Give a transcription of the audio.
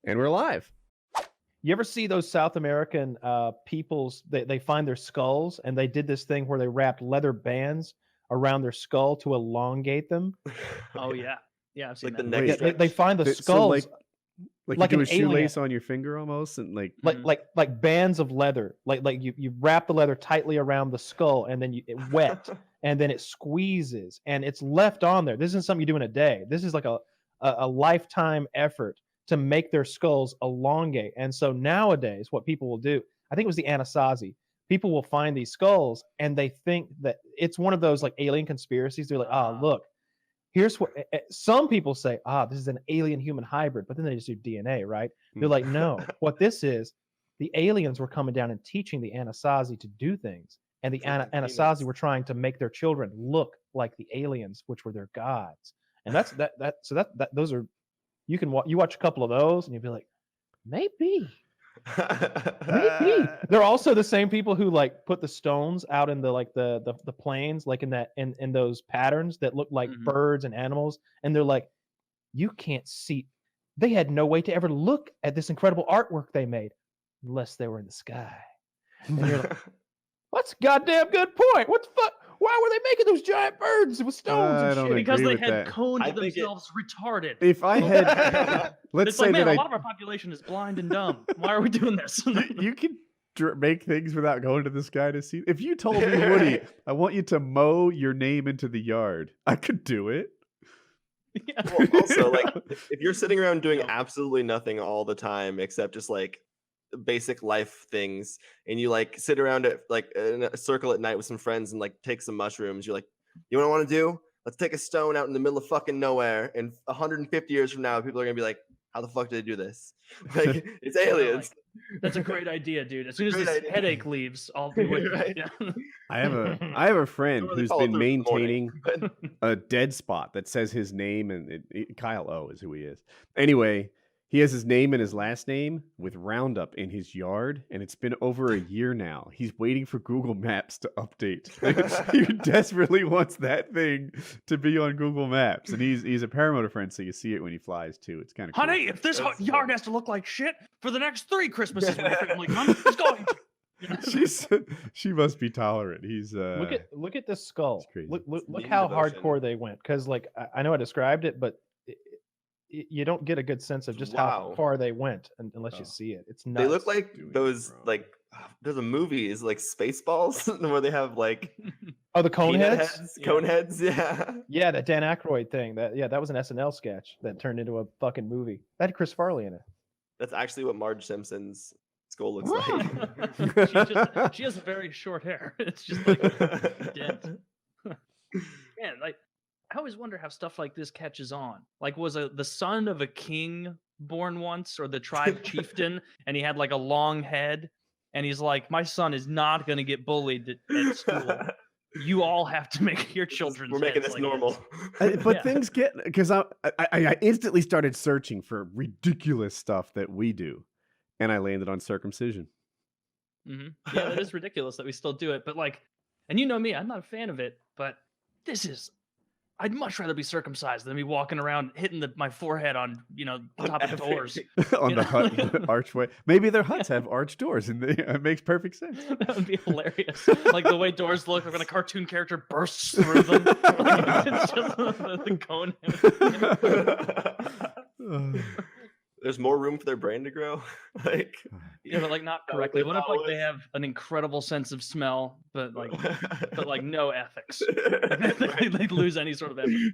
And we're live. You ever see those South American peoples? They find their skulls, and they did this thing where they wrapped leather bands around their skull to elongate them. Oh yeah, yeah, I've seen Like the that. neck Yeah, they stretch. find the So skulls like like you do an a shoelace alien. on your finger almost, and like like bands of leather. Like you wrap the leather tightly around the skull, and then it wet, and then it squeezes, and it's left on there. This isn't something you do in a day. This is like a lifetime effort to make their skulls elongate. And so nowadays, what people will do, I think it was the Anasazi, people will find these skulls and they think that it's one of those like alien conspiracies. They're like, oh, look, here's what some people say, this is an alien human hybrid, but then they just do DNA, right? They're like, no, what this is, the aliens were coming down and teaching the Anasazi to do things. And the Anasazi were trying to make their children look like the aliens, which were their gods. And that's those are, you watch a couple of those and you'll be like, maybe. They're also the same people who like put the stones out in the plains, like in those patterns that look like birds and animals, and they're like, you can't see. They had no way to ever look at this incredible artwork they made unless they were in the sky. And you're like, that's a goddamn good point. What the fuck? Why were they making those giant birds with stones and shit? Because they with had that. coned themselves retarded. If I had, let's It's say like, man, that a lot of our population is blind and dumb. Why are we doing this? you can make things without going to the sky to see. If you told me, Woody, I want you to mow your name into the yard, I could do it. Yeah. Well, also, like, if you're sitting around doing absolutely nothing all the time except just like basic life things, and you like sit around at like in a circle at night with some friends and like take some mushrooms, you're like, you know what I want to do? Let's take a stone out in the middle of fucking nowhere, and 150 years from now, people are gonna be like, how the fuck did they do this? Like, it's aliens. That's a great idea, dude. As soon as this headache leaves, I'll be with you. Right. Yeah. I have a friend Really who's follow been through in the morning, maintaining a dead spot that says his name, and Kyle O is who he is. Anyway, he has his name and his last name with Roundup in his yard, and it's been over a year now. He's waiting for Google Maps to update. He desperately wants that thing to be on Google Maps, and he's a paramotor friend, so you see it when he flies too. It's kind of cool. Honey, if this yard has to look like shit for the next 3 Christmases when your family comes, it's going to. She must be tolerant. He's look at this skull. crazy. Look how hardcore they went. Because like I know I described it, but you don't get a good sense of just how far they went unless you see it. It's nuts. They look like those like there's a movie is like Spaceballs where they have like the cone heads? Cone heads, yeah. Yeah, that Dan Aykroyd thing. That was an SNL sketch that turned into a fucking movie. That had Chris Farley in it. That's actually what Marge Simpson's skull looks like. She has very short hair. It's just like a dent. Man, like I always wonder how stuff like this catches on. Like, was the son of a king born once, or the tribe chieftain, and he had like a long head, and he's like, my son is not going to get bullied at school. You all have to make your children's We're making this like normal. But things get, because I instantly started searching for ridiculous stuff that we do, and I landed on circumcision. Yeah, that is ridiculous that we still do it. But like, and you know me, I'm not a fan of it, but this is. I'd much rather be circumcised than be walking around hitting my forehead on, the top of doors. On the hut archway. Maybe their huts have arched doors, and it makes perfect sense. That would be hilarious. Like the way doors look, like when a cartoon character bursts through them. Like, it's just the cone. There's more room for their brain to grow. Like, yeah, but like not correctly. What if like they have an incredible sense of smell, but like no ethics? Like, they lose any sort of empathy.